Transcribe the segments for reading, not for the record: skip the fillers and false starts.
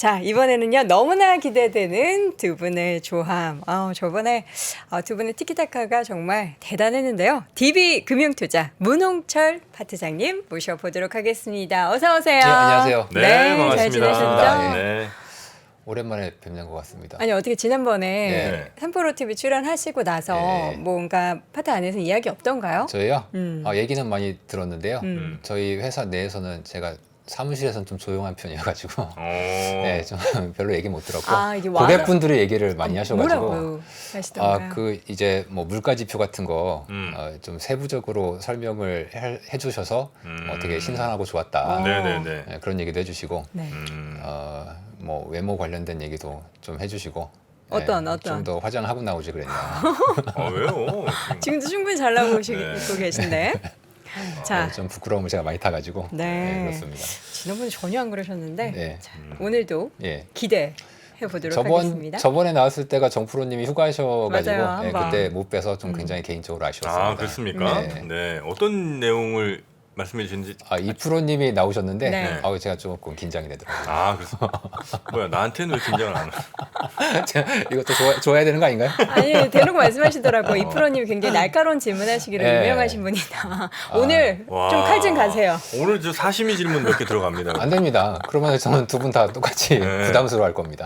자, 이번에는요, 너무나 기대되는 두 분의 조함. 저번에 두 분의 티키타카가 정말 대단했는데요. DB금융투자 문홍철 파트장님 모셔보도록 하겠습니다. 어서 오세요. 네, 안녕하세요. 네, 반갑습니다. 잘 지내셨죠? 네. 오랜만에 뵙는 것 같습니다. 아니, 어떻게 지난번에 네. 삼프로 TV 출연하시고 나서 네. 뭔가 파트 안에서 이야기 없던가요? 저희요? 음. 얘기는 많이 들었는데요. 음. 저희 회사 내에서는 제가 사무실에서는 좀 조용한 편이어가지고 네. 좀 별로 얘기 못 들었고 이게 고객분들이 얘기를 많이 하셔가지고 뭐라고 하시던가요? 이제 뭐 물가지표 같은 거 좀 음. 세부적으로 설명을 해주셔서 되게 신선하고 좋았다. 어. 네네네. 네, 그런 얘기도 해주시고 네. 뭐 외모 관련된 얘기도 좀 해주시고 어떤? 좀 더 화장하고 나오지 그랬냐. 왜요? 지금도 충분히 잘 나오고 네. 계신데. 자, 좀 부끄러움을 제가 많이 타가지고 네. 그렇습니다. 지난번에 전혀 안 그러셨는데 네. 자, 오늘도 예. 기대해 보도록 하겠습니다. 저번에 나왔을 때가 정프로님이 휴가하셔가지고 맞아요, 한 번. 그때 못 뵈서 좀 굉장히 개인적으로 아쉬웠습니다. 아, 그렇습니까? 네. 네. 어떤 내용을 말씀해 주신지. 이 프로님이 나오셨는데 네. 제가 조금 긴장이 되더라고요. 아, 그래서 뭐야, 나한테는 왜 긴장을 안 해? 이것도 좋아야 되는 거 아닌가요? 아니, 대놓고 말씀하시더라고. 이 프로님이 굉장히 날카로운 질문하시기로 네. 유명하신 분이다. 오늘 와. 좀 칼 좀 가세요. 오늘 저 사심이 질문 몇 개 들어갑니다. 안 됩니다. 그러면 저는 두 분 다 똑같이 네. 부담스러워할 겁니다.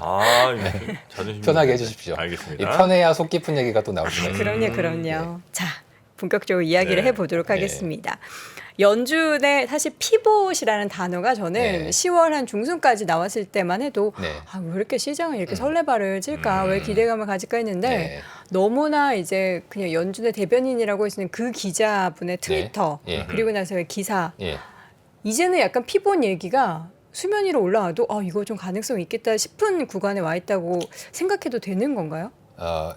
자존심 편하게 해주십시오. 알겠습니다. 이 편해야 속 깊은 얘기가 또 나올 수가 있습니다. 그럼요. 자, 본격적으로 이야기를 네. 해보도록 하겠습니다. 연준의 사실 피봇이라는 단어가 저는 네. 10월 한 중순까지 나왔을 때만 해도 네. 왜 이렇게 시장은 이렇게 설레발을 칠까, 왜 기대감을 가질까 했는데 네. 너무나 이제 그냥 연준의 대변인이라고 하시는 그 기자분의 트위터 네. 예. 그리고 나서의 기사 예. 이제는 약간 피봇 얘기가 수면 위로 올라와도 이거 좀 가능성 있겠다 싶은 구간에 와 있다고 생각해도 되는 건가요?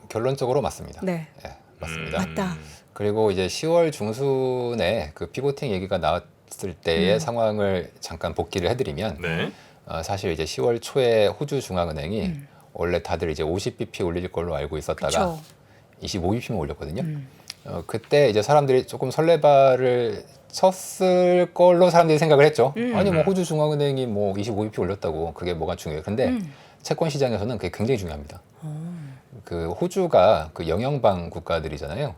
결론적으로 맞습니다. 네. 예, 맞습니다. 맞다. 그리고 이제 10월 중순에 그 피보팅 얘기가 나왔을 때의 상황을 잠깐 복기를 해드리면 네. 사실 이제 10월 초에 호주 중앙은행이 원래 다들 이제 50bp 올릴 걸로 알고 있었다가 그쵸. 25bp만 올렸거든요. 그때 이제 사람들이 조금 설레발을 쳤을 걸로 사람들이 생각을 했죠. 아니 뭐 호주 중앙은행이 뭐 25bp 올렸다고 그게 뭐가 중요해요. 근데 채권 시장에서는 그게 굉장히 중요합니다. 그 호주가 그 영연방 국가들이잖아요.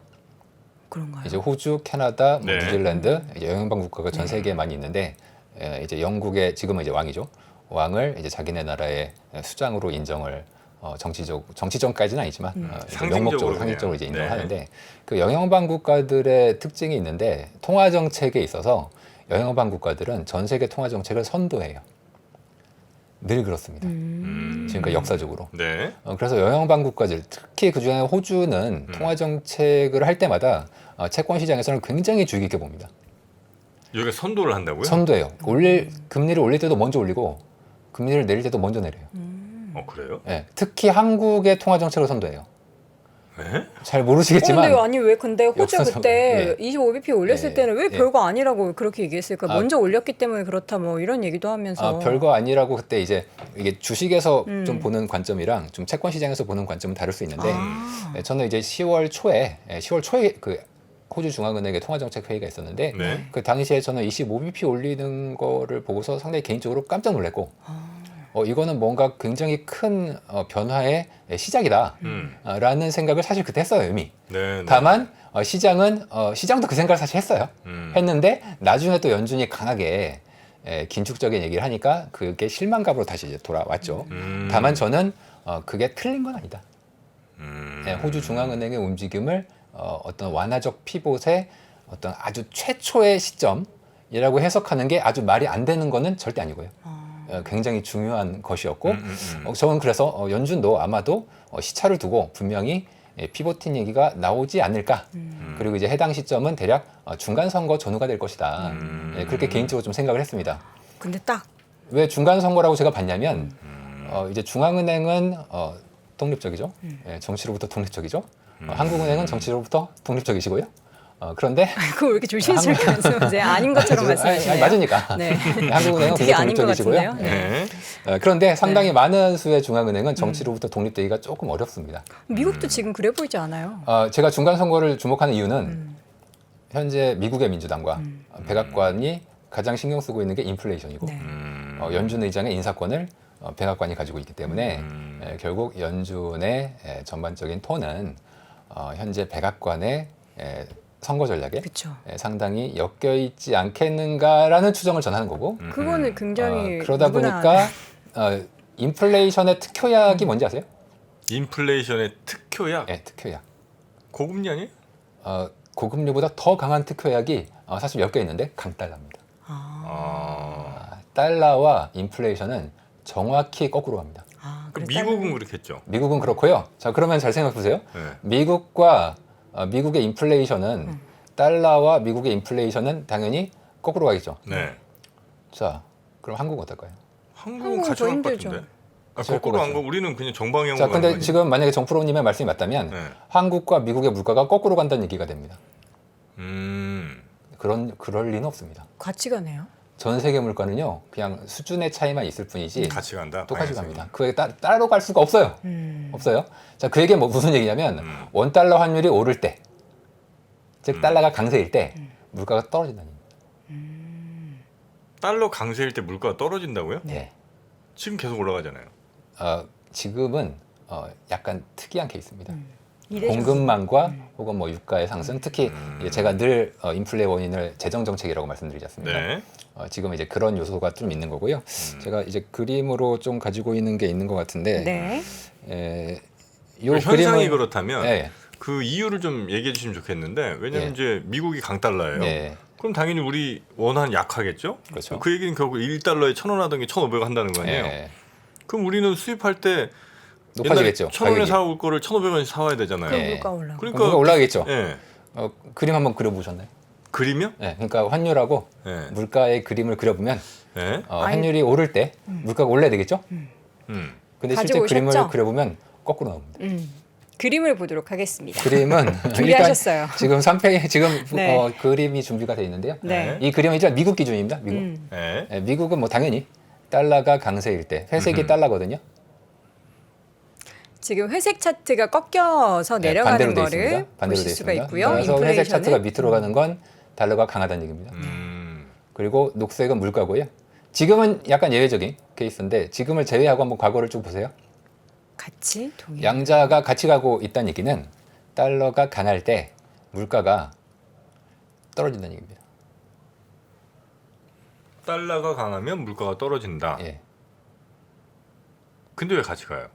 그런가요? 이제 호주, 캐나다, 뭐 네. 뉴질랜드 이제 영연방 국가가 전 세계에 많이 있는데 이제 영국의 지금은 이제 왕이죠. 왕을 이제 자기네 나라의 수장으로 인정을 정치적까지는 아니지만 이제 상징적으로 명목적으로 그냥. 상징적으로 이제 인정을 네. 하는데 그 영연방 국가들의 특징이 있는데 통화 정책에 있어서 영연방 국가들은 전 세계 통화 정책을 선도해요. 늘 그렇습니다. 지금까지 역사적으로. 네. 그래서 영연방 국가들, 특히 그중에 호주는 통화 정책을 할 때마다 채권 시장에서는 굉장히 주의 깊게 봅니다. 여기가 선도를 한다고요? 선도해요. 금리를 올릴 때도 먼저 올리고 금리를 내릴 때도 먼저 내려요. 그래요? 예, 특히 한국의 통화 정책을 선도해요. 네? 잘 모르시겠지만 근데 호주가 역사상- 그때 예. 25bp 올렸을 예. 때는 왜 예. 별거 아니라고 그렇게 얘기했을까? 먼저 올렸기 때문에 그렇다 뭐 이런 얘기도 하면서 별거 아니라고 그때 이제 이게 주식에서 좀 보는 관점이랑 좀 채권 시장에서 보는 관점은 다를 수 있는데 저는 이제 10월 초에 그 호주 중앙은행의 통화정책 회의가 있었는데 네. 그 당시에 저는 25bp 올리는 거를 보고서 상당히 개인적으로 깜짝 놀랐고 이거는 뭔가 굉장히 큰 변화의 시작이다 라는 생각을 사실 그때 했어요 이미. 네. 다만 시장도 그 생각을 사실 했어요. 음. 했는데 나중에 또 연준이 강하게 긴축적인 얘기를 하니까 그게 실망감으로 다시 이제 돌아왔죠. 다만 저는 그게 틀린 건 아니다. 호주 중앙은행의 움직임을 어떤 완화적 피봇의 어떤 아주 최초의 시점이라고 해석하는 게 아주 말이 안 되는 거는 절대 아니고요. 굉장히 중요한 것이었고 저는 그래서 연준도 아마도 시차를 두고 분명히 피보팅 얘기가 나오지 않을까. 그리고 이제 해당 시점은 대략 중간 선거 전후가 될 것이다. 그렇게 개인적으로 좀 생각을 했습니다. 근데 딱 왜 중간 선거라고 제가 봤냐면 이제 중앙은행은 독립적이죠. 정치로부터 독립적이죠. 한국은행은 정치로부터 독립적이시고요. 그런데 그거 왜 이렇게 조심스럽게 말씀하세요? 아닌 것처럼 말씀하시네요. 아니, 맞으니까. 네. 한국은행은 되게 굉장히 아닌 것 독립적이시고요. 같은데요. 네. 네. 그런데 상당히 많은 수의 중앙은행은 정치로부터 독립되기가 조금 어렵습니다. 미국도 지금 그래 보이지 않아요? 제가 중간 선거를 주목하는 이유는 현재 미국의 민주당과 백악관이 가장 신경 쓰고 있는 게 인플레이션이고 네. 연준 의장의 인사권을 백악관이 가지고 있기 때문에 결국 연준의 전반적인 톤은 현재 백악관의 선거 전략에 그렇죠. 상당히 엮여 있지 않겠는가라는 추정을 전하는 거고 그거는 굉장히 그러다 누구나 보니까 인플레이션의 특효약이 뭔지 아세요? 인플레이션의 특효약. 네, 특효약. 고금리 아니에요? 고금리보다 더 강한 특효약이 사실 엮여 있는데 강달러입니다. 달러와 인플레이션은 정확히 거꾸로 갑니다. 그럼 미국은 그렇겠죠. 미국은 그렇고요. 자, 그러면 잘 생각해 보세요. 네. 미국의 인플레이션은 달러와 미국의 인플레이션은 당연히 거꾸로 가겠죠. 네. 자, 그럼 한국은 어떨까요? 한국은 한국은 같이 더 갈 것 힘들죠. 같은데. 같이 갈 거꾸로 것 안 가고 우리는 그냥 정방향으로 자, 가는 근데 거 아니에요? 지금 만약에 정프로님의 말씀이 맞다면 네. 한국과 미국의 물가가 거꾸로 간다는 얘기가 됩니다. 음. 그럴 리는 없습니다. 같이 가네요. 전 세계 물가는요, 그냥 수준의 차이만 있을 뿐이지 같이 간다. 똑같이 방향성이. 갑니다. 그게 따로 갈 수가 없어요. 없어요. 자, 그 얘기는 무슨 얘기냐면 원달러 환율이 오를 때, 즉 달러가 강세일 때 물가가 떨어진다는 얘기입니다. 달러 강세일 때 물가가 떨어진다고요? 네. 지금 계속 올라가잖아요. 지금은 약간 특이한 케이스입니다. 이례적. 공급망과 혹은 뭐 유가의 상승, 특히 이제 제가 늘 인플레 원인을 재정 정책이라고 말씀드리지 않습니까? 네. 지금 이제 그런 요소가 좀 있는 거고요. 제가 이제 그림으로 좀 가지고 있는 게 있는 것 같은데, 네. 요 현상이 그림을- 그렇다면 네, 그 이유를 좀 얘기해 주시면 좋겠는데 왜냐면 예. 이제 미국이 강달러예요. 네, 그럼 당연히 우리 원화는 약하겠죠? 그렇죠. 그 얘기는 결국 1달러에 1,000원 하던 게 1,500원 한다는 거 아니에요? 네, 그럼 우리는 수입할 때 높아지겠죠. 1,000원에 가격이. 사올 거를 1,500원에 사와야 되잖아요. 그럼 네. 물가 올라. 그러니까 물가 올라가겠죠. 예. 그림 한번 그려보셨나요? 그림이요? 네, 그러니까 환율하고 예. 물가의 그림을 그려보면 예. 환율이 오를 때 물가가 올라야 되겠죠? 근데 실제 가지고 그림을 오셨죠? 그려보면 거꾸로 나옵니다. 그림을 보도록 하겠습니다. 그림은 준비하셨어요. 일단 지금 3페이지 지금 네. 그림이 준비가 되어 있는데요. 네. 이 그림은 일단 미국 기준입니다. 미국. 예. 미국은 뭐 당연히 달러가 강세일 때 회색이 달러거든요. 지금 회색 차트가 꺾여서 네, 내려가는 반대로 돼 거를 있습니다. 반대로 보실 돼 수가 있습니다. 있고요. 그래서 회색 인플레이션은 차트가 밑으로 가는 건 달러가 강하다는 얘기입니다. 그리고 녹색은 물가고요. 지금은 약간 예외적인 케이스인데 지금을 제외하고 한번 과거를 쭉 보세요. 같이 동일. 양자가 같이 가고 있다는 얘기는 달러가 강할 때 물가가 떨어진다는 얘기입니다. 달러가 강하면 물가가 떨어진다. 예. 근데 왜 같이 가요?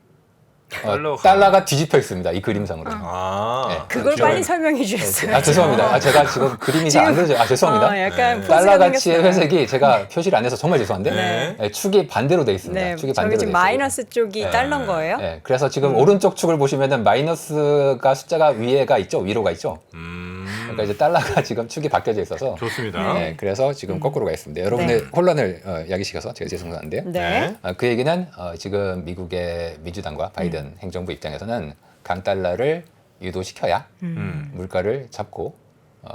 달러가 뒤집혀 있습니다. 이 그림상으로. 아. 네. 그걸 지금 빨리 설명해 주셨어요. 죄송합니다. 제가 지금 그림이 잘 안 그려져요. 죄송합니다. 약간 네. 포스가 달러 가치의 생겼어요. 회색이 제가 표시를 안 해서 정말 죄송한데 네. 축이 반대로 돼 있습니다. 네, 축이 저기 반대로 돼 지금 있어요. 마이너스 쪽이 네. 달러인 거예요. 네, 그래서 지금 오른쪽 축을 보시면은 마이너스가 숫자가 위에가 있죠, 위로가 있죠. 그러니까 이제 달러가 지금 축이 바뀌어져 있어서. 좋습니다. 네, 그래서 지금 거꾸로 가 있습니다. 여러분의 혼란을 야기시켜서 제가 죄송한데요. 네. 그 얘기는 지금 미국의 민주당과 바이든 행정부 입장에서는 강달러를 유도시켜야 물가를 잡고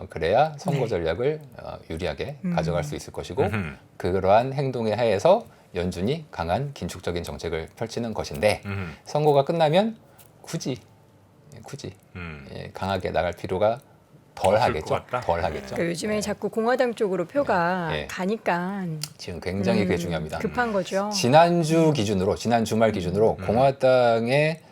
그래야 선거 전략을 유리하게 가져갈 수 있을 것이고 그러한 행동에 하에서 연준이 강한 긴축적인 정책을 펼치는 것인데 선거가 끝나면 굳이 강하게 나갈 필요가 덜 없을 하겠죠. 것 같다. 덜 하겠죠. 그러니까 요즘에 자꾸 공화당 쪽으로 표가 네. 가니까 지금 굉장히 그게 중요합니다. 급한 거죠. 지난주 기준으로 지난 주말 기준으로 공화당의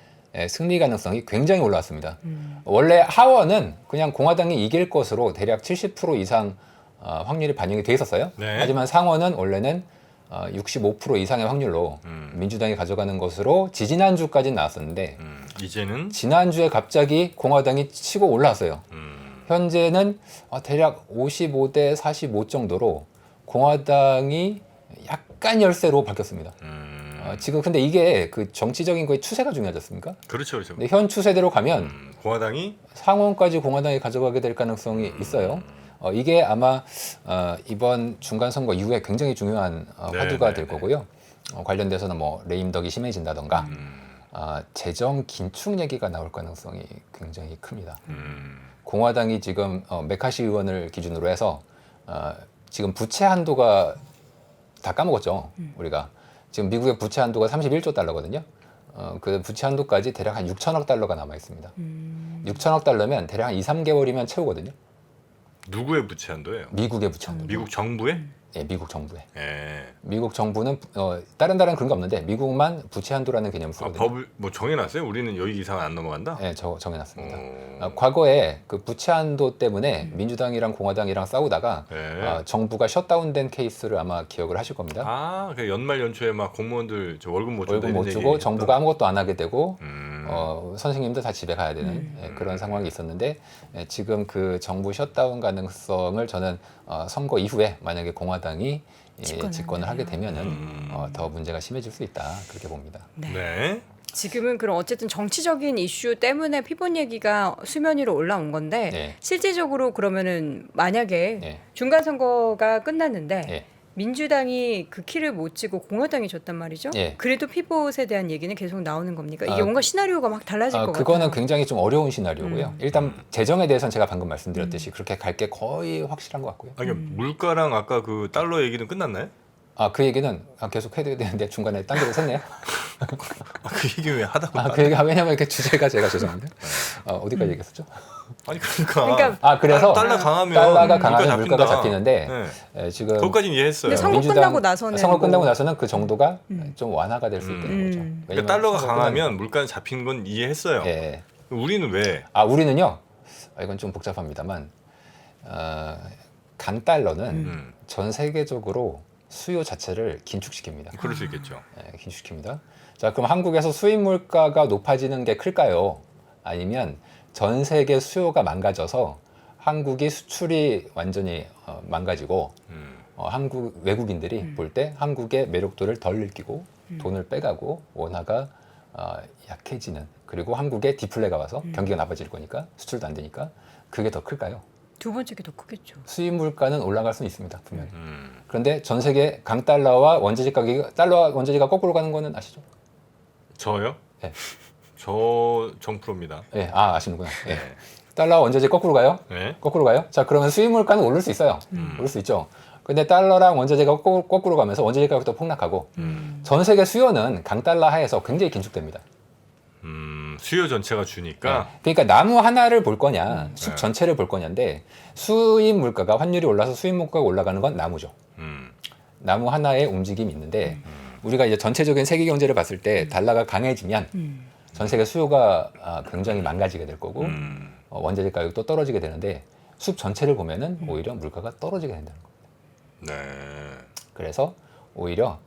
승리 가능성이 굉장히 올라왔습니다. 원래 하원은 그냥 공화당이 이길 것으로 대략 70% 이상 확률이 반영이 돼 있었어요. 네. 하지만 상원은 원래는 65% 이상의 확률로 민주당이 가져가는 것으로 지지난주까지 나왔었는데 이제는 지난주에 갑자기 공화당이 치고 올라왔어요. 현재는 대략 55대 45 정도로 공화당이 약간 열세로 바뀌었습니다. 지금 근데 이게 그 정치적인 거의 추세가 중요하지 않습니까? 그렇죠, 그렇죠. 근데 현 추세대로 가면 공화당이 상원까지 공화당이 가져가게 될 가능성이 있어요. 이게 아마 이번 중간 선거 이후에 굉장히 중요한 화두가 될 거고요. 관련돼서는 뭐 레임덕이 심해진다던가 재정 긴축 얘기가 나올 가능성이 굉장히 큽니다. 공화당이 지금 메카시 의원을 기준으로 해서 지금 부채 한도가 다 까먹었죠. 우리가 지금 미국의 부채 한도가 31조 달러거든요. 그 부채 한도까지 대략 한 6천억 달러가 남아 있습니다. 6천억 달러면 대략 한 2, 3개월이면 채우거든요. 누구의 부채 한도예요? 미국의 부채 한도. 미국 정부의? 예, 미국 정부에. 예. 미국 정부는 다른 그런 거 없는데 미국만 부채 한도라는 개념을 아, 쓰거든요. 법을 뭐 정해놨어요? 우리는 여기 이상 안 넘어간다. 예, 정해놨습니다. 어. 과거에 그 부채 한도 때문에 민주당이랑 공화당이랑 싸우다가 예. 정부가 셧다운된 케이스를 아마 기억을 하실 겁니다. 아, 그 연말 연초에 막 공무원들 저 월급 못 준다 월급 못 이런 주고 얘기 정부가 했던. 아무것도 안 하게 되고 선생님들 다 집에 가야 되는 그런 음. 상황이 있었는데 지금 그 정부 셧다운 가능성을 저는 선거 이후에 만약에 공화당이 집권을 하게 되면은 더 문제가 심해질 수 있다 그렇게 봅니다. 네. 네. 지금은 그럼 어쨌든 정치적인 이슈 때문에 피본 얘기가 수면 위로 올라온 건데 네. 실질적으로 그러면은 만약에 네. 중간 선거가 끝났는데 네. 민주당이 그 키를 못 쥐고 공화당이 졌단 말이죠. 예. 그래도 피봇에 대한 얘기는 계속 나오는 겁니까? 이게 아, 뭔가 시나리오가 막 달라질 것 그거는 같아요. 굉장히 좀 어려운 시나리오고요. 일단 재정에 대해서는 제가 방금 말씀드렸듯이 그렇게 갈 게 거의 확실한 것 같고요. 아니 물가랑 아까 그 달러 얘기는 끝났나요? 그 얘기는 계속 해야 되는데 중간에 딴 데로 샜네요. 그 얘기 왜 하다가 그 얘기가 왜냐면 이렇게 주제가 제가 죄송합니다. 어디까지 얘기했었죠? 아니 그러니까 그래서 달러 강하면 달러가 강하면 물가가 잡힌다. 잡히는데 네. 지금 그것까지는 이해했어요. 근데 선거 끝나고 나서는 선거 끝나고 뭐- 나서는 그 정도가 좀 완화가 될 수 있다는 거죠. 그러니까 왜냐면 달러가 선거 강하면 물가는 잡히는 건 이해했어요. 예. 우리는 왜? 우리는요. 이건 좀 복잡합니다만 강달러는 음. 전 세계적으로 수요 자체를 긴축시킵니다. 그럴 수 있겠죠. 긴축시킵니다. 자, 그럼 한국에서 수입 물가가 높아지는 게 클까요? 아니면 전 세계 수요가 망가져서 한국이 수출이 완전히 망가지고 한국 외국인들이 볼 때 한국의 매력도를 덜 느끼고 돈을 빼가고 원화가 약해지는 그리고 한국에 디플레가 와서 경기가 나빠질 거니까 수출도 안 되니까 그게 더 클까요? 두 번째 게 더 크겠죠. 수입 물가는 올라갈 수는 있습니다, 분명히. 그런데 전 세계 강달러와 원재재 가격이 달러와 원재재가 거꾸로 가는 거는 아시죠? 저요? 네. 저 정프로입니다. 예, 아시는구나. 예. 달러와 원재재 거꾸로 가요? 네. 거꾸로 가요? 자, 그러면 수입 물가는 오를 수 있어요. 오를 수 있죠. 근데 달러랑 원재재가 거꾸로 가면서 원재재 가격도 폭락하고 전 세계 수요는 강달러 하에서 굉장히 긴축됩니다. 수요 전체가 주니까 그러니까 나무 하나를 볼 거냐, 숲 전체를 볼 거냐인데 수입 물가가 환율이 올라서 수입 물가가 올라가는 건 나무죠. 나무 하나의 움직임이 있는데 우리가 이제 전체적인 세계 경제를 봤을 때 달러가 강해지면 전 세계 수요가 굉장히 망가지게 될 거고 원재재 가격도 떨어지게 되는데 숲 전체를 보면은 오히려 물가가 떨어지게 된다는 겁니다. 네. 그래서 오히려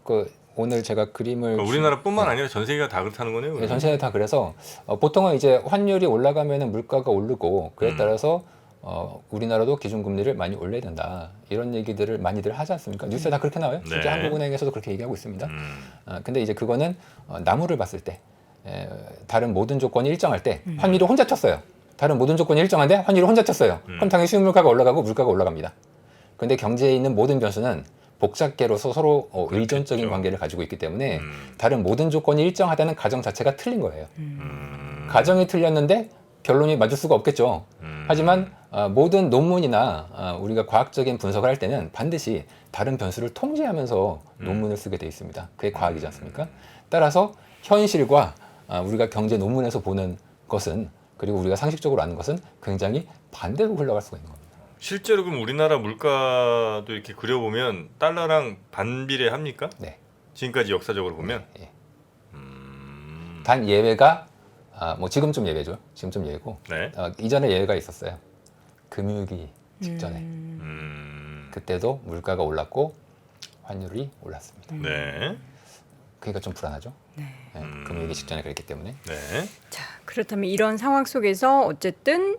오늘 제가 그림을 그러니까 우리나라뿐만 아니라 전 세계가 다 그렇다는 거네요. 네, 전 세계 다 그래서 보통은 이제 환율이 올라가면은 물가가 오르고 그에 따라서 우리나라도 기준금리를 많이 올려야 된다 이런 얘기들을 많이들 하지 않습니까? 뉴스에 다 그렇게 나와요. 실제 네. 한국은행에서도 그렇게 얘기하고 있습니다. 근데 이제 그거는 나무를 봤을 때 다른 모든 조건이 일정할 때 환율이 혼자 쳤어요. 다른 모든 조건이 일정한데 환율이 혼자 쳤어요. 그럼 당연히 수입 물가가 올라가고 물가가 올라갑니다. 그런데 경제에 있는 모든 변수는 복잡계로서 서로 의존적인 관계를 가지고 있기 때문에 다른 모든 조건이 일정하다는 가정 자체가 틀린 거예요. 가정이 틀렸는데 결론이 맞을 수가 없겠죠. 하지만 모든 논문이나 우리가 과학적인 분석을 할 때는 반드시 다른 변수를 통제하면서 논문을 쓰게 돼 있습니다. 그게 과학이지 않습니까? 따라서 현실과 우리가 경제 논문에서 보는 것은 그리고 우리가 상식적으로 아는 것은 굉장히 반대로 흘러갈 수가 있는 겁니다. 실제로 그럼 우리나라 물가도 이렇게 그려보면 달러랑 반비례합니까? 네. 지금까지 역사적으로 보면. 예. 단 예외가 뭐 지금 좀 예외죠. 지금 좀 예외고 네. 이전에 예외가 있었어요. 금융위기 직전에 그때도 물가가 올랐고 환율이 올랐습니다. 네. 그러니까 좀 불안하죠. 금융위기 직전에 그랬기 때문에. 네. 자, 그렇다면 이런 상황 속에서 어쨌든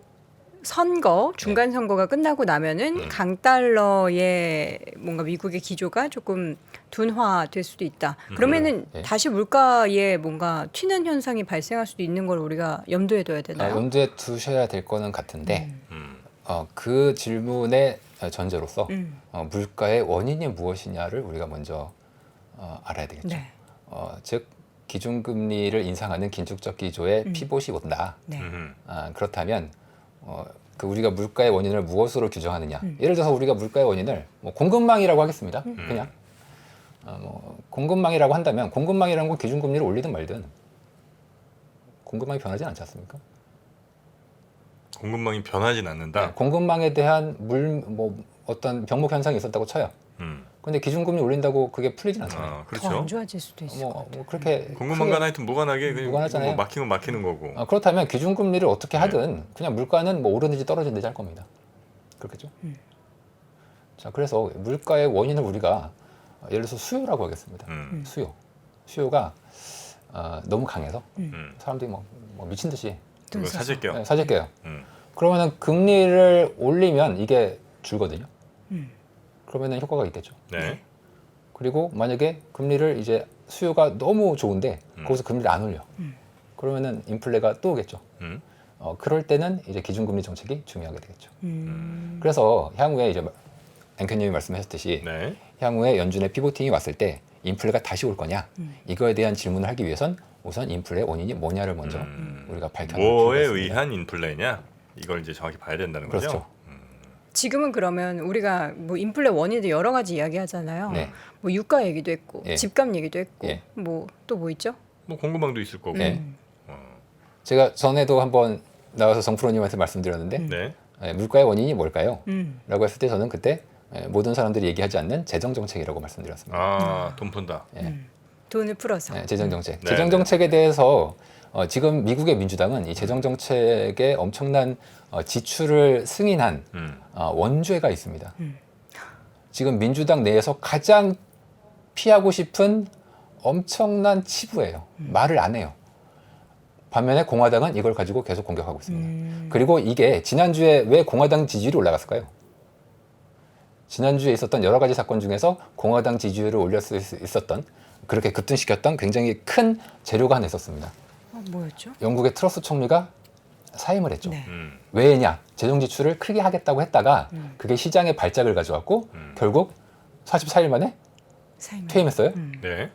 선거, 중간 선거가 끝나고 나면은 강달러의 뭔가 미국의 기조가 조금 둔화될 수도 있다. 그러면은 네. 다시 물가에 뭔가 튀는 현상이 발생할 수도 있는 걸 우리가 염두에 둬야 되나요? 염두에 두셔야 될 거는 같은데 그 질문의 전제로서 물가의 원인이 무엇이냐를 우리가 먼저 알아야 되겠죠. 네. 즉 기준금리를 인상하는 긴축적 기조의 피봇이 온다. 네. 그렇다면 우리가 물가의 원인을 무엇으로 규정하느냐? 예를 들어서 우리가 물가의 원인을 뭐 공급망이라고 하겠습니다. 그냥 뭐 공급망이라고 한다면 공급망이라는 건 기준금리를 올리든 말든 공급망이 변하지 않지 않습니까? 공급망이 변하진 않는다. 공급망에 대한 뭐 어떤 병목 현상이 있었다고 쳐요. 근데 기준금리 올린다고 그게 풀리진 않잖아요. 아, 더 그렇죠. 안 좋아질 수도 있을 것 같아요. 뭐 그렇게 궁금한 건 하여튼 무관하게 그냥 무관하잖아요. 뭐 막히면 막히는 거고. 그렇다면 기준금리를 어떻게 네. 하든 그냥 물가는 뭐 오르는지 떨어지는지 할 겁니다. 그렇겠죠? 자, 그래서 물가의 원인을 우리가 예를 들어서 수요라고 하겠습니다. 수요가 너무 강해서 사람들이 뭐 미친 듯이 이거 사실게요. 사재껴요. 그러면은 금리를 올리면 이게 줄거든요. 그러면은 효과가 있겠죠. 네. 그리고 만약에 금리를 이제 수요가 너무 좋은데 거기서 금리를 안 올려. 그러면은 인플레가 또 오겠죠. 그럴 때는 이제 기준금리 정책이 중요하게 되겠죠. 그래서 향후에 이제 앵커님이 말씀하셨듯이 네. 향후에 연준의 피보팅이 왔을 때 인플레가 다시 올 거냐 이거에 대한 질문을 하기 위해선 우선 인플레의 원인이 뭐냐를 먼저 우리가 밝혀낼 필요가 뭐에 있습니다. 의한 인플레냐? 이걸 이제 정확히 봐야 된다는 거죠. 그렇죠. 지금은 그러면 우리가 뭐 인플레 원인도 여러 가지 이야기하잖아요. 네. 뭐 유가 얘기도 했고 예. 집값 얘기도 했고 예. 뭐 또 뭐 있죠? 뭐 공급망도 있을 거고. 네. 제가 전에도 한번 나와서 정프로님한테 말씀드렸는데 네. 물가의 원인이 뭘까요? 음. 라고 했을 때 저는 그때 모든 사람들이 얘기하지 않는 재정정책이라고 말씀드렸습니다. 아, 돈 푼다. 돈을 풀어서. 재정정책. 네, 재정정책에 대해서 지금 미국의 민주당은 이 재정정책에 엄청난 지출을 승인한 원죄가 있습니다. 지금 민주당 내에서 가장 피하고 싶은 엄청난 치부예요. 말을 안 해요. 반면에 공화당은 이걸 가지고 계속 공격하고 있습니다. 그리고 이게 지난주에 왜 공화당 지지율이 올라갔을까요? 지난주에 있었던 여러 가지 사건 중에서 공화당 지지율을 올릴 수 있었던 그렇게 급등시켰던 굉장히 큰 재료가 하나 있었습니다. 뭐였죠? 영국의 트러스 총리가 사임을 했죠. 네. 왜냐? 재정 지출을 크게 하겠다고 했다가 그게 시장에 발작을 가져왔고 결국 44일 만에 사임을. 퇴임했어요. 네.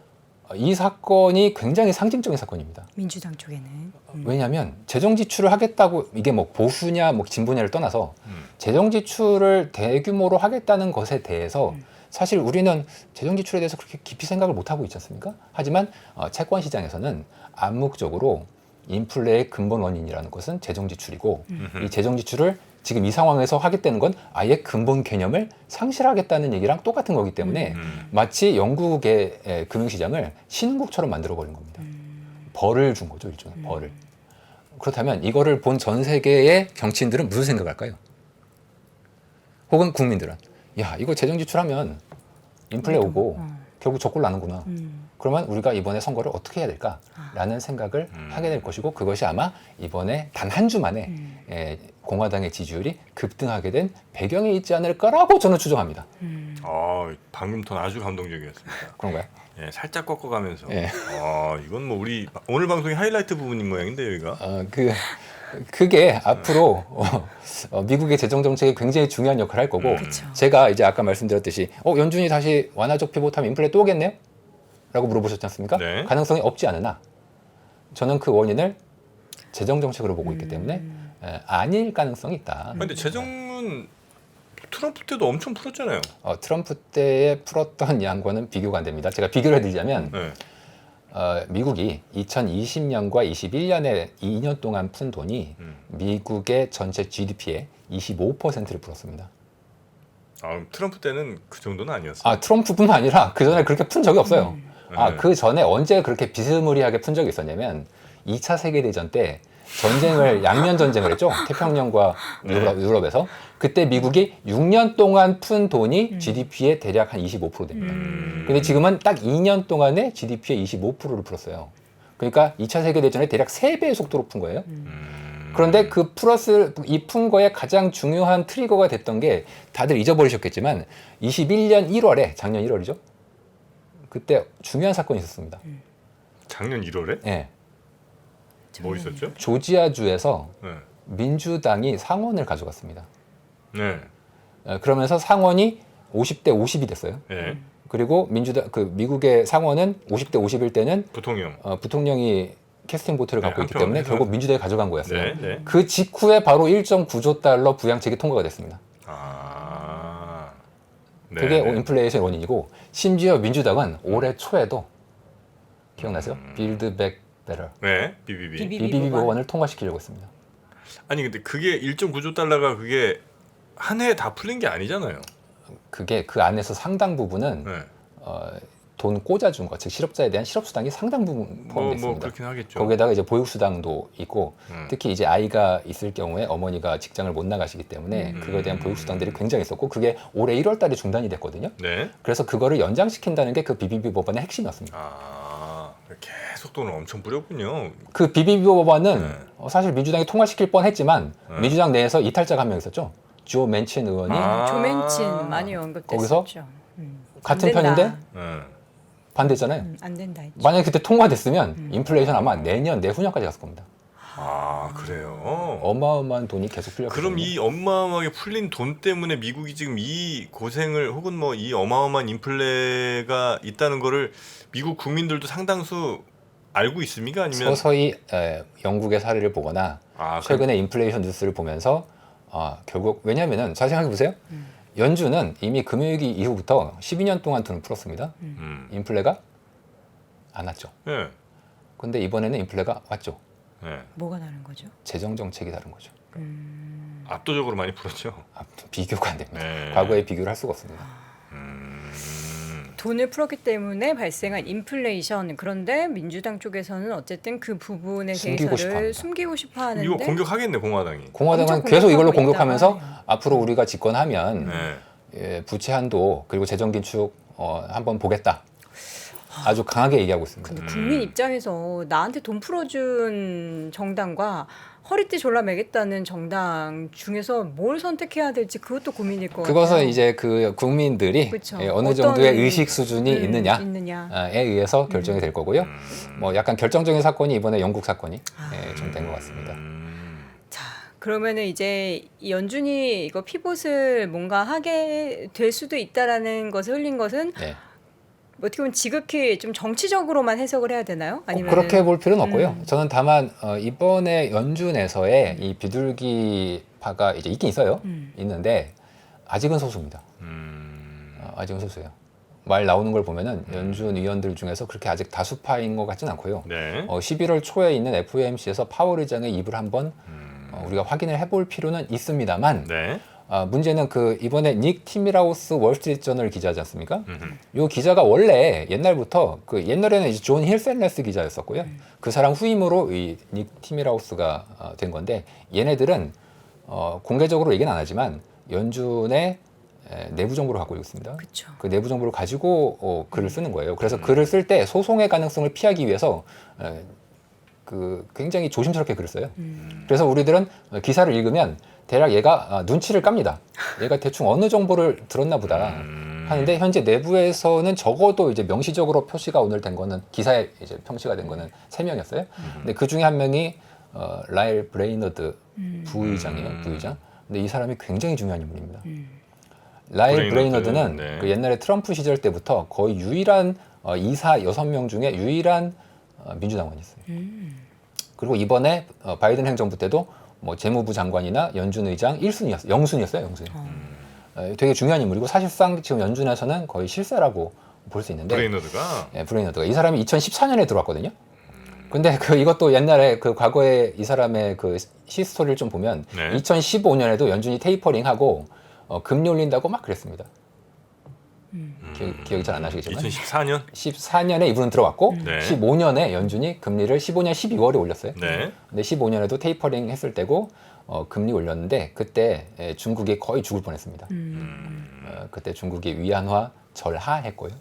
이 사건이 굉장히 상징적인 사건입니다. 민주당 쪽에는. 왜냐하면 재정 지출을 하겠다고 이게 뭐 보수냐 뭐 진보냐를 떠나서 재정 지출을 대규모로 하겠다는 것에 대해서 사실 우리는 재정 지출에 대해서 그렇게 깊이 생각을 못 하고 있지 않습니까? 하지만 채권 시장에서는 암묵적으로 인플레의 근본 원인이라는 것은 재정 지출이고 이 재정 지출을 지금 이 상황에서 하겠다는 건 아예 근본 개념을 상실하겠다는 얘기랑 똑같은 거기 때문에 마치 영국의 금융시장을 신흥국처럼 만들어버린 겁니다. 벌을 준 거죠, 일종의 벌을. 그렇다면 이거를 본 전 세계의 정치인들은 무슨 생각할까요? 혹은 국민들은 야, 이거 재정 지출하면 인플레 오고 결국 저꼴 나는구나. 그러면 우리가 이번에 선거를 어떻게 해야 될까라는 생각을 하게 될 것이고 그것이 아마 이번에 단 한 주 만에 공화당의 지지율이 급등하게 된 배경이 있지 않을까라고 저는 추정합니다. 방금 톤 아주 감동적이었습니다. 그런가요? 예, 살짝 꺾어가면서. 예. 이건 뭐 우리 오늘 방송의 하이라이트 부분인 모양인데 여기가. 그게 앞으로 미국의 재정 정책에 굉장히 중요한 역할을 할 거고 그쵸. 제가 이제 아까 말씀드렸듯이 연준이 다시 완화적 피봇하면 인플레 또 오겠네요? 라고 물어보셨지 않습니까? 네. 가능성이 없지 않으나 저는 그 원인을 재정 정책으로 보고 있기 때문에 아닐 가능성이 있다. 근데 재정은 트럼프 때도 엄청 풀었잖아요. 트럼프 때에 풀었던 양과는 비교가 안 됩니다. 제가 비교를 해드리자면 네. 미국이 2020년과 21년에 2년 동안 푼 돈이 미국의 전체 GDP의 25%를 풀었습니다. 트럼프 때는 그 정도는 아니었어요. 트럼프뿐만 아니라 그 전에 그렇게 푼 적이 없어요. 그 전에 언제 그렇게 비스무리하게 푼 적이 있었냐면 2차 세계대전 때 전쟁을 양면 전쟁을 했죠. 태평양과 유럽에서. 그때 미국이 6년 동안 푼 돈이 GDP의 대략 한 25% 됩니다. 근데 지금은 딱 2년 동안에 GDP의 25%를 풀었어요. 그러니까 2차 세계대전에 대략 3배의 속도로 푼 거예요. 그런데 그 이 푼 거에 가장 중요한 트리거가 됐던 게 다들 잊어버리셨겠지만 21년 1월에 작년 1월이죠. 그때 중요한 사건이 있었습니다. 작년 1월에? 네. 뭐 있었죠? 조지아주에서 네. 민주당이 상원을 가져갔습니다. 네. 그러면서 상원이 50대 50이 됐어요. 네. 그리고 미국의 상원은 50대 50일 때는 부통령이 캐스팅 보트를 갖고 있기 때문에 결국 민주당이 가져간 거였어요. 네, 네. 그 직후에 바로 1.9조 달러 부양책이 통과가 됐습니다. 네, 그게 네. 인플레이션의 원인이고 심지어 민주당은 올해 초에도 기억나세요? Build Back Better. 네, BBB. BBB 법안을 통과시키려고 했습니다. 아니 근데 그게 1.9조 달러가 그게 한 해에 다 풀린 게 아니잖아요. 그게 그 안에서 상당 부분은 네. 돈 꽂아준 것, 즉 실업자에 대한 실업수당이 상당 부분 포함되어 있습니다. 뭐 그렇긴 하겠죠. 거기에다가 이제 보육수당도 있고 특히 이제 아이가 있을 경우에 어머니가 직장을 못 나가시기 때문에 그거에 대한 보육수당들이 굉장히 있었고 그게 올해 1월 달에 중단이 됐거든요. 네. 그래서 그거를 연장시킨다는 게 그 비비비 법안의 핵심이었습니다. 계속 돈을 엄청 뿌렸군요. 그 비비비 법안은 네. 사실 민주당이 통과시킬 뻔했지만 네. 민주당 내에서 이탈자가 한 명 있었죠. 조 맨친 의원이 조맨친 많이 언급됐었죠. 거기서 안 같은 된다. 편인데 네. 반대했잖아요. 안 된다 했죠. 만약에 그때 통과됐으면 인플레이션 아마 내년 내후년까지 갔을 겁니다. 그래요. 어마어마한 돈이 계속 풀렸거든요. 그럼 이 어마어마하게 풀린 돈 때문에 미국이 지금 이 고생을 혹은 뭐 이 어마어마한 인플레가 있다는 거를 미국 국민들도 상당수 알고 있습니까? 아니면 서서히 영국의 사례를 보거나 최근에 인플레이션 뉴스를 보면서 결국 왜냐하면은 잘 생각해 보세요. 연준은 이미 금융위기 이후부터 12년 동안 돈을 풀었습니다. 인플레가 안 왔죠. 네. 근데 이번에는 인플레가 왔죠. 네. 뭐가 다른 거죠? 재정 정책이 다른 거죠. 압도적으로 많이 풀었죠. 비교가 안 됩니다. 네. 과거에 비교를 할 수가 없습니다. 돈을 풀었기 때문에 발생한 인플레이션. 그런데 민주당 쪽에서는 어쨌든 그 부분에 숨기고 대해서를 싶어합니다. 숨기고 싶어 하는데 이거 공격하겠네 공화당이. 공화당은 엄청 계속 이걸로 공격하고 공격하면서 있다. 앞으로 우리가 집권하면 네. 부채 한도 그리고 재정 긴축 한번 보겠다. 아주 강하게 얘기하고 있습니다. 근데 국민 입장에서 나한테 돈 풀어준 정당과 허리띠 졸라매겠다는 정당 중에서 뭘 선택해야 될지 그것도 고민일 것 같아요. 그것은 이제 그 국민들이 그쵸. 어느 어떤, 정도의 의식 수준이 있느냐에 있느냐에 의해서 결정이 될 거고요. 뭐 약간 결정적인 사건이 이번에 영국 사건이 좀 된 것 같습니다. 자, 그러면은 이제 이 연준이 이거 피봇을 뭔가 하게 될 수도 있다라는 것을 흘린 것은 네. 어떻게 보면 지극히 좀 정치적으로만 해석을 해야 되나요? 아니면 그렇게 볼 필요는 없고요. 저는 다만 이번에 연준에서의 이 비둘기파가 이제 있긴 있어요. 있는데 아직은 소수입니다. 아직은 소수예요. 말 나오는 걸 보면은 연준 위원들 중에서 그렇게 아직 다수파인 것 같진 않고요. 네. 11월 초에 있는 FOMC에서 파월 의장의 입을 한번 우리가 확인을 해볼 필요는 있습니다만 네. 문제는 그 이번에 닉 티미라우스 월스트리트 저널 기자지 않습니까? 이 기자가 원래 옛날부터 그 옛날에는 이제 존 힐센레스 기자였었고요. 그 사람 후임으로 이 닉 티미라우스가 된 건데 얘네들은 공개적으로 얘기는 안 하지만 연준의 내부 정보를 갖고 있습니다. 그쵸. 그 내부 정보를 가지고 글을 쓰는 거예요. 그래서 글을 쓸 때 소송의 가능성을 피하기 위해서 그 굉장히 조심스럽게 글을 써요. 그래서 우리들은 기사를 읽으면 대략 얘가 눈치를 깝니다. 얘가 대충 어느 정보를 들었나 보다 하는데 현재 내부에서는 적어도 이제 명시적으로 표시가 오늘 된 거는 기사에 이제 표시가 된 거는 3명이었어요. 근데 그 중에 한 명이 라일 브레이너드 부의장이에요. 부의장. 근데 이 사람이 굉장히 중요한 인물입니다. 라일 브레이너드는 네. 그 옛날에 트럼프 시절 때부터 거의 유일한 이사 6명 중에 유일한 민주당원이었어요. 그리고 이번에 바이든 행정부 때도 뭐 재무부 장관이나 연준 의장 1순위였어요. 영순위였어요. 영순위. 되게 중요한 인물이고 사실상 지금 연준에서는 거의 실세라고 볼 수 있는데 브레이너드가 브레이너드가 이 사람이 2014년에 들어왔거든요. 근데 이것도 옛날에 그 과거에 이 사람의 그 히스토리를 좀 보면 네. 2015년에도 연준이 테이퍼링하고 금리 올린다고 막 그랬습니다. 기억이 잘 안 나시겠지만 2014년 14년에 이분은 들어왔고 네. 15년에 연준이 금리를 15년 12월에 올렸어요. 네. 근데 15년에도 테이퍼링 했을 때고 금리 올렸는데 그때 중국이 거의 죽을 뻔했습니다. 그때 중국이 위안화 절하했고요.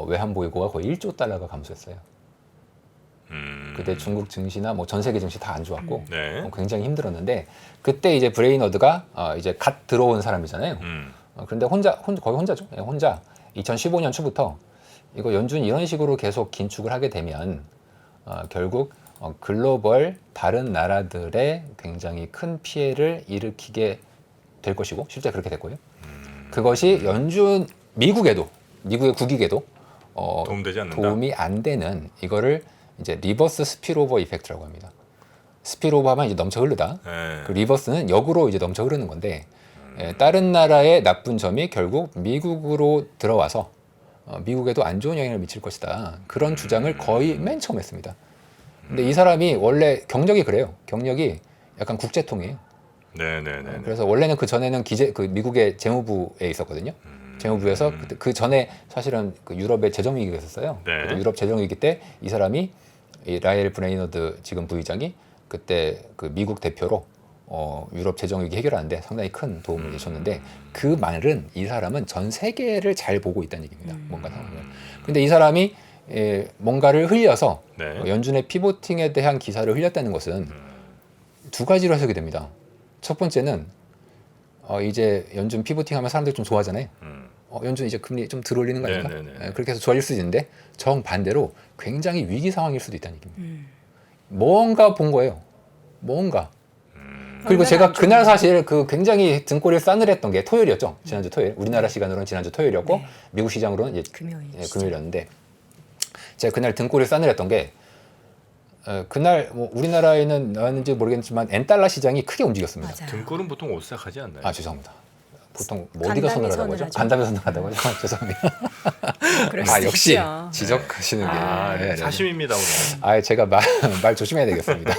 외환 보유고가 거의 1조 달러가 감소했어요. 그때 중국 증시나 뭐 전 세계 증시 다 안 좋았고 네. 굉장히 힘들었는데 그때 이제 브레이너드가 이제 갓 들어온 사람이잖아요. 그런데 거의 혼자죠. 혼자 2015년 초부터 이거 연준이 이런 식으로 계속 긴축을 하게 되면 결국 글로벌 다른 나라들의 굉장히 큰 피해를 일으키게 될 것이고 실제 그렇게 됐고요. 그것이 연준 미국의 국익에도 도움되지 않는다. 도움이 안 되는 이거를 이제 리버스 스피로버 이펙트라고 합니다. 스피로버하면 이제 넘쳐 흐르다. 네. 그 리버스는 역으로 이제 넘쳐 흐르는 건데 다른 나라의 나쁜 점이 결국 미국으로 들어와서 미국에도 안 좋은 영향을 미칠 것이다. 그런 주장을 거의 맨 처음 했습니다. 근데 이 사람이 원래 경력이 그래요. 경력이 약간 국제통이에요. 네네네. 그래서 원래는 그 전에는 그 미국의 재무부에 있었거든요. 재무부에서 그 전에 사실은 그 유럽의 재정 위기가 있었어요. 네. 그때 유럽 재정 위기 때 이 사람이 이 라이엘 브레이너드 지금 부의장이 그때 그 미국 대표로 유럽 재정 위기 해결하는데 상당히 큰 도움을 줬는데 그 말은 이 사람은 전 세계를 잘 보고 있다는 얘기입니다. 뭔가 상황을. 근데 이 사람이 뭔가를 흘려서 네. 연준의 피보팅에 대한 기사를 흘렸다는 것은 두 가지로 해석이 됩니다. 첫 번째는 이제 연준 피보팅하면 사람들이 좀 좋아하잖아요. 연준 이제 금리 좀 덜 올리는 거 아닌가? 네네네. 그렇게 해서 좋아질 수도 있는데 정반대로 굉장히 위기 상황일 수도 있다는 얘기입니다. 뭔가 본 거예요. 뭔가. 그리고 얼마나 제가 안 그날 좋은데. 사실 그 굉장히 등골을 싸늘했던 게 토요일이었죠. 지난주 토요일. 우리나라 시간으로는 지난주 토요일이었고 네. 미국 시장으로는 이제 금요일이시죠. 금요일이었는데 제가 그날 등골이 싸늘했던 게 그날 뭐 우리나라에는 나왔는지 모르겠지만 엔달러 시장이 크게 움직였습니다. 맞아요. 등골은 보통 오싹하지 않나요? 아 죄송합니다. 보통 뭐 어디가 간담이 서늘하다고 하죠? 서늘하죠. 간담이 서늘하다고 하죠. 죄송합니다. 그럴 아 수도 역시 있죠. 지적하시는 게 아, 네, 네. 사심입니다 오늘. 아 제가 말 조심해야 되겠습니다.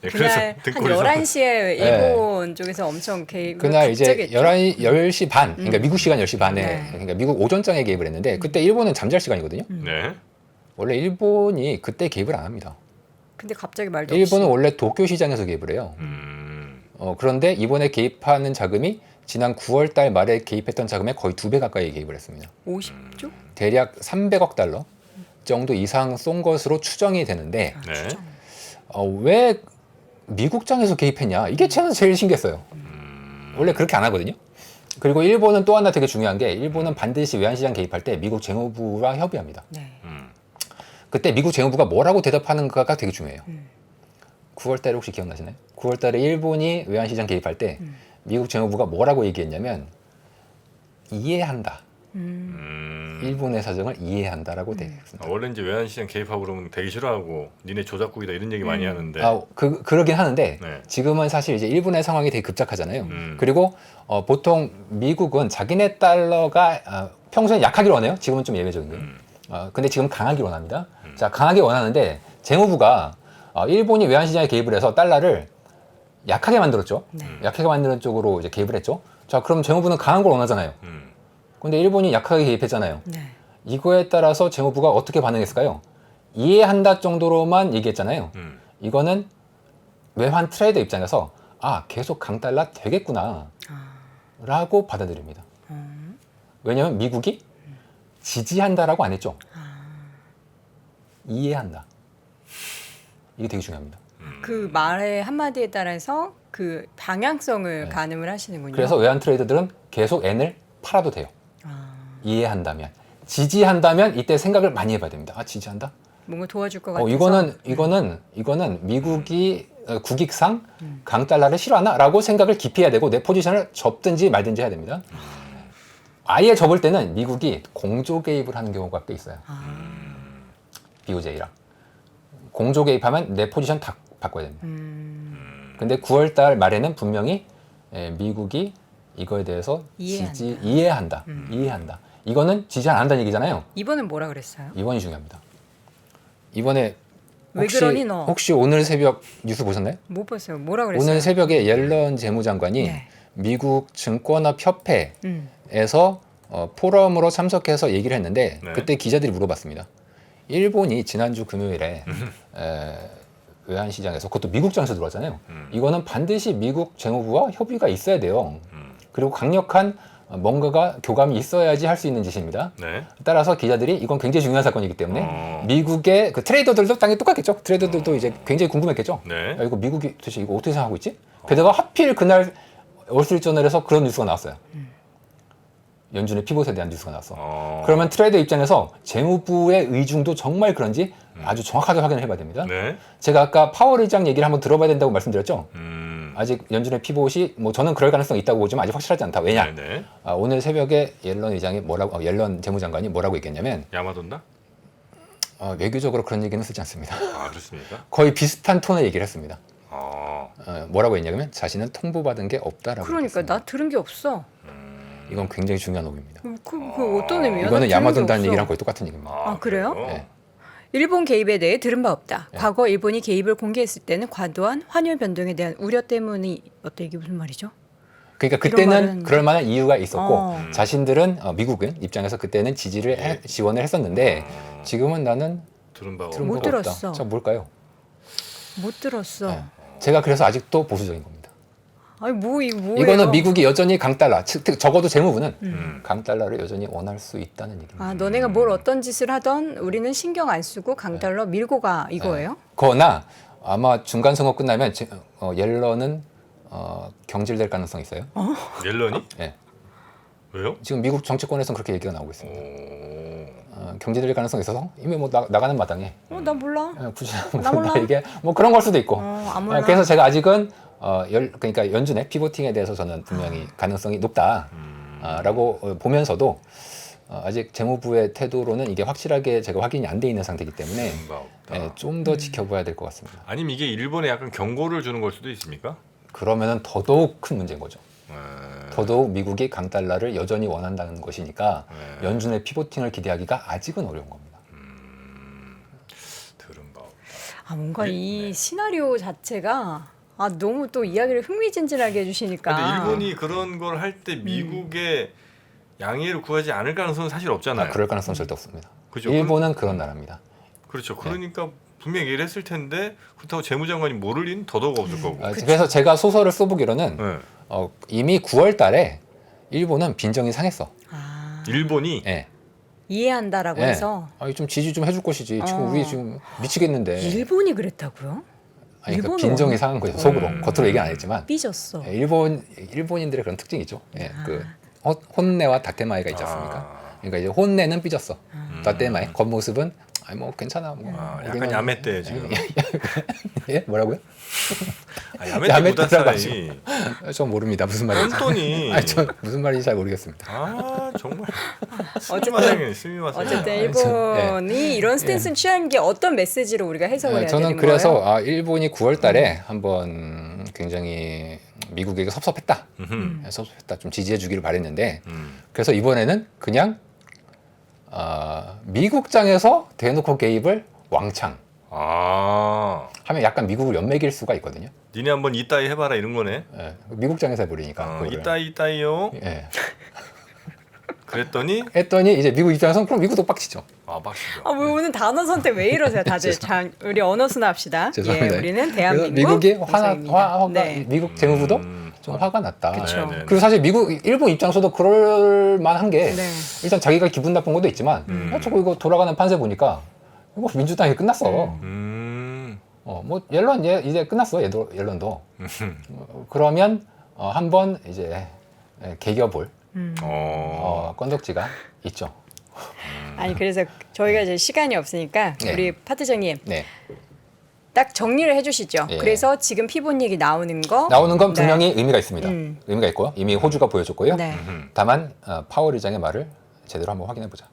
네, 그날 한 등골이 11시에 일본 쪽에서 엄청 개입 그날 이제 갑자기 했죠. 10시 반, 그러니까 미국 시간 10시 반에 네. 그러니까 미국 오전장에 개입을 했는데 그때 일본은 잠잘 시간이거든요. 네. 원래 일본이 그때 개입을 안 합니다. 근데 갑자기 말도 일본은 없이 원래 도쿄 시장에서 개입을 해요. 음. 그런데 이번에 개입하는 자금이 지난 9월 달 말에 개입했던 자금의 거의 2배 가까이 개입을 했습니다. 50조? 대략 300억 달러 정도 이상 쏜 것으로 추정이 되는데 네. 왜 미국장에서 개입했냐? 이게 저는 제일 신기했어요. 원래 그렇게 안 하거든요. 그리고 일본은 또 하나 되게 중요한 게 일본은 반드시 외환시장 개입할 때 미국 재무부와 협의합니다. 네. 그때 미국 재무부가 뭐라고 대답하는가가 되게 중요해요. 9월 달에 혹시 기억나시나요? 9월 달에 일본이 외환시장 개입할 때 미국 재무부가 뭐라고 얘기했냐면 이해한다. 일본의 사정을 이해한다라고 대답했습니다. 원래 이제 외환시장 개입하고 그러면 되게 싫어하고 니네 조작국이다 이런 얘기 많이 하는데. 그러긴 하는데 네. 지금은 사실 이제 일본의 상황이 되게 급작하잖아요. 음. 그리고 보통 미국은 자기네 달러가 평소에 약하기를 원해요. 지금은 좀 예외적인 거예요. 근데 지금 강하기를 원합니다. 자, 강하게 원하는데 재무부가 일본이 외환시장에 개입을 해서 달러를 약하게 만들었죠. 약하게 만드는 쪽으로 이제 개입을 했죠. 자, 그럼 재무부는 강한 걸 원하잖아요. 근데 일본이 약하게 개입했잖아요. 네. 이거에 따라서 재무부가 어떻게 반응했을까요? 이해한다 정도로만 얘기했잖아요. 이거는 외환 트레이더 입장에서 계속 강달러 되겠구나 라고 받아들입니다. 왜냐하면 미국이 지지한다라고 안 했죠. 이해한다. 이게 되게 중요합니다. 그 말의 한마디에 따라서 그 방향성을 가늠을 하시는군요. 그래서 외환 트레이더들은 계속 엔을 팔아도 돼요. 이해한다면. 지지한다면 이때 생각을 많이 해봐야 됩니다. 지지한다? 뭔가 도와줄 것 같아서. 이거는 미국이 국익상 강달러를 싫어하나라고 생각을 깊이 해야 되고 내 포지션을 접든지 말든지 해야 됩니다. 아예 접을 때는 미국이 공조 개입을 하는 경우가 꽤 있어요. BOJ랑 공조 개입하면 내 포지션 다 바꿔야 됩니다. 근데 9월 달 말에는 분명히 미국이 이거에 대해서 이해한다. 이거는 지지 안 한다는 얘기잖아요. 이번엔 뭐라 그랬어요? 이번이 중요합니다. 이번에 왜 그러니 너? 혹시 오늘 새벽 뉴스 보셨나요? 못 봤어요. 뭐라 그랬어요? 오늘 새벽에 옐런 재무장관이 네. 미국 증권업 협회에서 포럼으로 참석해서 얘기를 했는데 네. 그때 기자들이 물어봤습니다. 일본이 지난주 금요일에 외환시장에서 그것도 미국장에서 들어왔잖아요. 이거는 반드시 미국 재무부와 협의가 있어야 돼요. 그리고 강력한 뭔가가 교감이 있어야지 할 수 있는 짓입니다. 네. 따라서 기자들이 이건 굉장히 중요한 사건이기 때문에 미국의 그 트레이더들도 당연히 똑같겠죠. 트레이더들도 이제 굉장히 궁금했겠죠. 네. 이거 미국이 도대체 이거 어떻게 생각하고 있지? 게다가 하필 그날 월스트리트저널에서 그런 뉴스가 나왔어요. 연준의 피봇에 대한 뉴스가 나왔어. 그러면 트레이더 입장에서 재무부의 의중도 정말 그런지 아주 정확하게 확인을 해봐야 됩니다. 네. 제가 아까 파월 의장 얘기를 한번 들어봐야 된다고 말씀드렸죠. 아직 연준의 피봇이 저는 그럴 가능성이 있다고 보지만 아직 확실하지 않다. 왜냐? 네네. 오늘 새벽에 옐런 의장이 옐런 재무장관이 뭐라고 얘기했냐면 야마돈다? 외교적으로 그런 얘기는 쓰지 않습니다. 그렇습니까? 거의 비슷한 톤의 얘기를 했습니다. 아. 뭐라고 했냐면 자신은 통보받은 게 없다라고. 그러니까 했습니다. 나 들은 게 없어. 이건 굉장히 중요한 의미입니다. 그 어떤 의미야? 이거는 나 들은 게 야마돈다는 없어. 얘기랑 거의 똑같은 얘기입니다. 그래요? 네. 일본 개입에 대해 들은 바 없다. 네. 과거 일본이 개입을 공개했을 때는 과도한 환율 변동에 대한 우려 때문이 어때 이게 무슨 말이죠? 그러니까 이런 그때는 말은- 그럴 만한 이유가 있었고 자신들은 미국은 입장에서 그때는 지원을 했었는데 지금은 나는 들은 바가 들은 못 바가 없다. 들었어. 자, 뭘까요? 못 들었어. 네. 제가 그래서 아직도 보수적인 겁니다. 아니 뭐예요? 이거는 미국이 여전히 강달러, 적어도 재무부는 강달러를 여전히 원할 수 있다는 얘기입니다. 아 너네가 뭘 어떤 짓을 하던 우리는 신경 안 쓰고 강달러 밀고 가 이거예요? 그러나 아마 중간 선거 끝나면 옐런은 경질될 가능성이 있어요. 옐런이? 네. 왜요? 지금 미국 정치권에서는 그렇게 얘기가 나오고 있습니다. 오. 경질될 가능성이 있어서 이미 뭐 나가는 마당에 나 몰라. 굳이 나 몰라. 이게 뭐 그런 걸 수도 있고. 안 몰라. 그래서 제가 아직은 그러니까 연준의 피보팅에 대해서 저는 분명히 가능성이 높다라고 보면서도 아직 재무부의 태도로는 이게 확실하게 제가 확인이 안 돼 있는 상태이기 때문에 들은 바 없다. 좀 더 지켜봐야 될 것 같습니다. 아니면 이게 일본에 약간 경고를 주는 걸 수도 있습니까? 그러면은 더더욱 큰 문제인 거죠. 네. 더더욱 미국이 강달러를 여전히 원한다는 것이니까 네. 연준의 피보팅을 기대하기가 아직은 어려운 겁니다. 들은 바 없다. 아 뭔가 이 시나리오 자체가 너무 또 이야기를 흥미진진하게 해주시니까. 근데 일본이 그런 걸 할 때 미국의 양해를 구하지 않을 가능성은 사실 없잖아요. 그럴 가능성 은 절대 없습니다. 그죠? 일본은 그런 나라입니다. 그렇죠. 그러니까 분명히 얘기를 했을 텐데 그렇다고 재무장관이 모를 리는 더더욱 없을 거고. 그래서 제가 소설을 써보기로는 네. 이미 9월 달에 일본은 빈정이 상했어. 일본이 예. 이해한다라고 예. 해서 좀 지지 좀 해줄 것이지. 지금 우리 지금 미치겠는데. 일본이 그랬다고요? 아니, 그러니까 일본은 빈정이 상한 거죠. 속으로. 겉으로 얘기 안 했지만. 삐졌어. 일본인들의 그런 특징이 있죠. 그 혼내와 다테마이가 있지 않습니까? 그러니까 이제 혼내는 삐졌어. 다테마이 겉모습은 뭐 괜찮아. 뭐. 약간 우리는- 야매때 지금. 예? 뭐라고요? 야매때 야매때라고 무다사이. 전 모릅니다. 무슨 말인지. 혼돈이. 아니, 전 무슨 말인지 잘 모르겠습니다. 정말. 스미마셍. 스미마셍. 어쨌든 일본이 이런 스탠스를 취한 게 어떤 메시지로 우리가 해석을 해야 저는 되는 그래서 거예요? 일본이 9월 달에 한번 굉장히 미국에게 섭섭했다. 섭섭했다. 좀 지지해 주기를 바랬는데 그래서 이번에는 그냥 미국장에서 대놓고 개입을 왕창 하면 약간 미국을 연맥일 수가 있거든요. 니네 한번 이따이 해봐라 이런 거네. 미국장에서 해버리니까. 그거를. 이따이요. 예. 그랬더니 했더니 이제 미국 입장에서는 그럼 미국도 빡치죠. 빡치죠. 왜 오늘 단어 선택 왜 이러세요, 다들? 자, 우리 언어 순화합시다. 죄송합니다. 예, 우리는 그래서 대한민국 미국이 공산입니다. 화가 네. 미국 재무부도 좀 화가 났다. 그쵸. 네. 그리고 사실 일본 입장에서도 그럴 만한 게 네. 일단 자기가 기분 나쁜 것도 있지만 저거 이거 돌아가는 판세 보니까 이거 민주당이 끝났어. 뭐 옐런 이제 끝났어. 옐런도. 그러면 한번 이제 개겨볼 건덕지가 있죠. 아니 그래서 저희가 이제 시간이 없으니까 네. 우리 파트장님 네. 딱 정리를 해주시죠. 예. 그래서 지금 피본 얘기 나오는 거 나오는 건 네. 분명히 의미가 있습니다. 의미가 있고요. 이미 호주가 보여줬고요. 네. 다만 파월 의장의 말을 제대로 한번 확인해 보자.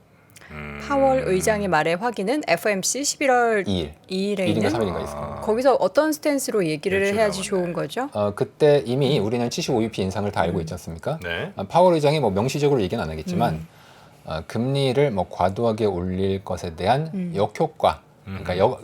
파월 의장의 말의 확인은 FOMC 11월 2일, 2일에 1일인가 있는 3일인가 있을 겁니다. 거기서 어떤 스탠스로 얘기를 일주일 해야지 남았네. 좋은 거죠? 그때 이미 우리는 75bp 인상을 다 알고 있지 않습니까? 네. 파월 의장이 뭐 명시적으로 얘기는 안 하겠지만 금리를 뭐 과도하게 올릴 것에 대한 역효과, 그러니까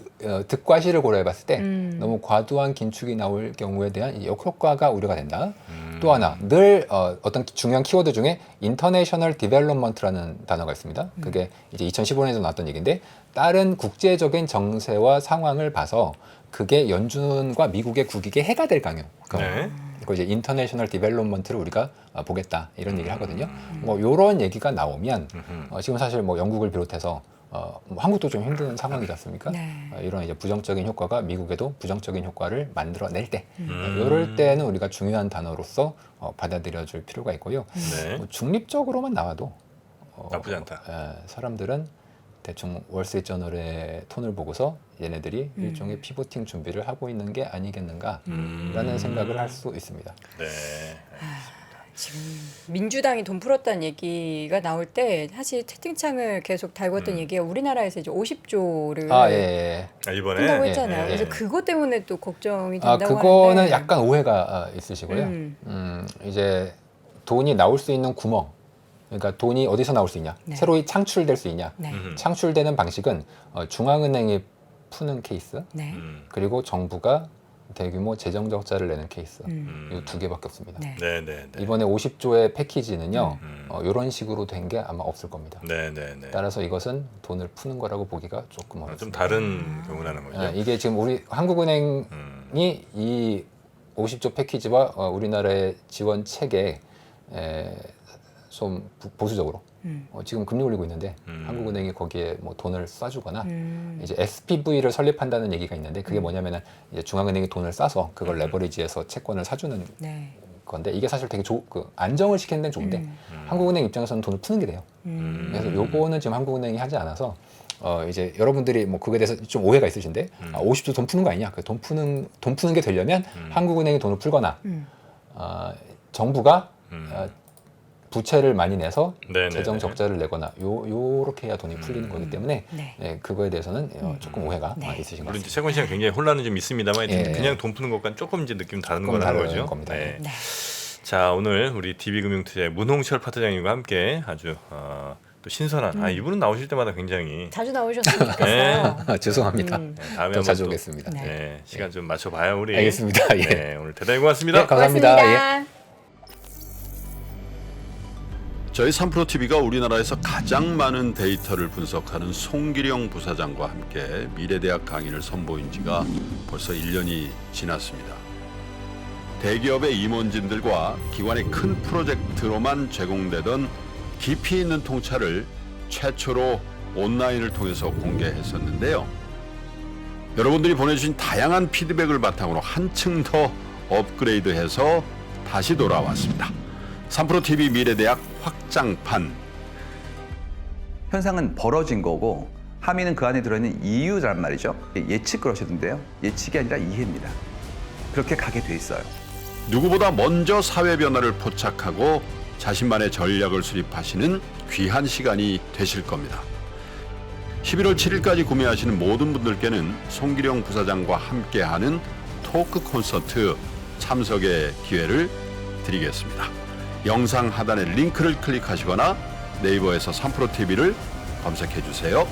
득과실을 고려해봤을 때 너무 과도한 긴축이 나올 경우에 대한 이 역효과가 우려가 된다. 또 하나 늘 어떤 중요한 키워드 중에 인터내셔널 디벨롭먼트라는 단어가 있습니다. 그게 이제 2015년에도 나왔던 얘기인데 다른 국제적인 정세와 상황을 봐서 그게 연준과 미국의 국익에 해가 될 경우. 네. 그 이제 인터내셔널 디벨롭먼트를 우리가 보겠다 이런 얘기를 하거든요. 뭐 이런 얘기가 나오면 지금 사실 뭐 영국을 비롯해서 뭐 한국도 좀 힘든 상황이지 않습니까? 네. 이런 이제 부정적인 효과가 미국에도 부정적인 효과를 만들어낼 때, 이럴 때는 우리가 중요한 단어로서 받아들여줄 필요가 있고요. 네. 뭐 중립적으로만 나와도 나쁘지 않다. 사람들은 대충 월스트리트저널의 톤을 보고서 얘네들이 일종의 피보팅 준비를 하고 있는 게 아니겠는가라는 생각을 할 수 있습니다. 네. 지금 민주당이 돈 풀었다는 얘기가 나올 때 사실 채팅창을 계속 달궜던 얘기가 우리나라에서 이제 50조를 예. 이번에 한다고 했잖아요. 예. 그래서 그것 때문에 또 걱정이 된다고 그거는 하는데 약간 오해가 있으시고요. 이제 돈이 나올 수 있는 구멍, 그러니까 돈이 어디서 나올 수 있냐, 네. 새로 창출될 수 있냐. 네. 창출되는 방식은 중앙은행이 푸는 케이스, 네. 그리고 정부가 대규모 재정 적자를 내는 케이스, 음. 이 두 개밖에 없습니다. 네. 네네네. 이번에 50조의 패키지는요, 음. 이런 식으로 된 게 아마 없을 겁니다. 네네네. 따라서 이것은 돈을 푸는 거라고 보기가 조금 좀 어렵습니다. 다른 경우라는 거죠. 이게 지금 우리 한국은행이 이 50조 패키지와 우리나라의 지원 체계에 좀 보수적으로 지금 금리 올리고 있는데 한국은행이 거기에 뭐 돈을 쏴주거나 이제 SPV를 설립한다는 얘기가 있는데 그게 뭐냐면은 이제 중앙은행이 돈을 싸서 그걸 레버리지해서 채권을 사주는 네. 건데 이게 사실 되게 안정을 시키는 데는 좋은데 한국은행 입장에서는 돈을 푸는 게 돼요. 그래서 요거는 지금 한국은행이 하지 않아서 이제 여러분들이 뭐 그거에 대해서 좀 오해가 있으신데 50조 돈 푸는 거 아니냐? 돈 푸는 게 되려면 한국은행이 돈을 풀거나 정부가 부채를 많이 내서 네네네. 재정 적자를 내거나 요렇게 해야 돈이 풀리는 거기 때문에 네. 네, 그거에 대해서는 조금 오해가 네. 있으신 것 물론 이제 같습니다. 채권 시장 굉장히 혼란은 좀 있습니다만 예. 그냥 돈 푸는 것과는 조금 이제 느낌 다른 조금 거라는 다른 거죠. 겁니다. 네. 네. 자, 오늘 우리 DB금융투자의 문홍철 파트장님과 함께 아주 또 신선한 이분은 나오실 때마다 굉장히 자주 나오셨으면 좋겠어요. 죄송합니다. 음. 다음에 더 한번 자주 또, 오겠습니다. 네. 네, 시간 좀 맞춰봐요 우리. 알겠습니다. 예. 네, 오늘 대단히 고맙습니다. 네, 감사합니다. 예. 고맙습니다. 저희 3프로TV가 우리나라에서 가장 많은 데이터를 분석하는 송기령 부사장과 함께 미래대학 강의를 선보인 지가 벌써 1년이 지났습니다. 대기업의 임원진들과 기관의 큰 프로젝트로만 제공되던 깊이 있는 통찰을 최초로 온라인을 통해서 공개했었는데요. 여러분들이 보내주신 다양한 피드백을 바탕으로 한층 더 업그레이드해서 다시 돌아왔습니다. 3프로TV 미래대학 확장판. 현상은 벌어진 거고 함의는 그 안에 들어있는 이유란 말이죠. 예측 그러시던데요. 예측이 아니라 이해입니다. 그렇게 가게 돼 있어요. 누구보다 먼저 사회 변화를 포착하고 자신만의 전략을 수립하시는 귀한 시간이 되실 겁니다. 11월 7일까지 구매하시는 모든 분들께는 송기령 부사장과 함께하는 토크 콘서트 참석의 기회를 드리겠습니다. 영상 하단의 링크를 클릭하시거나 네이버에서 3프로TV를 검색해 주세요.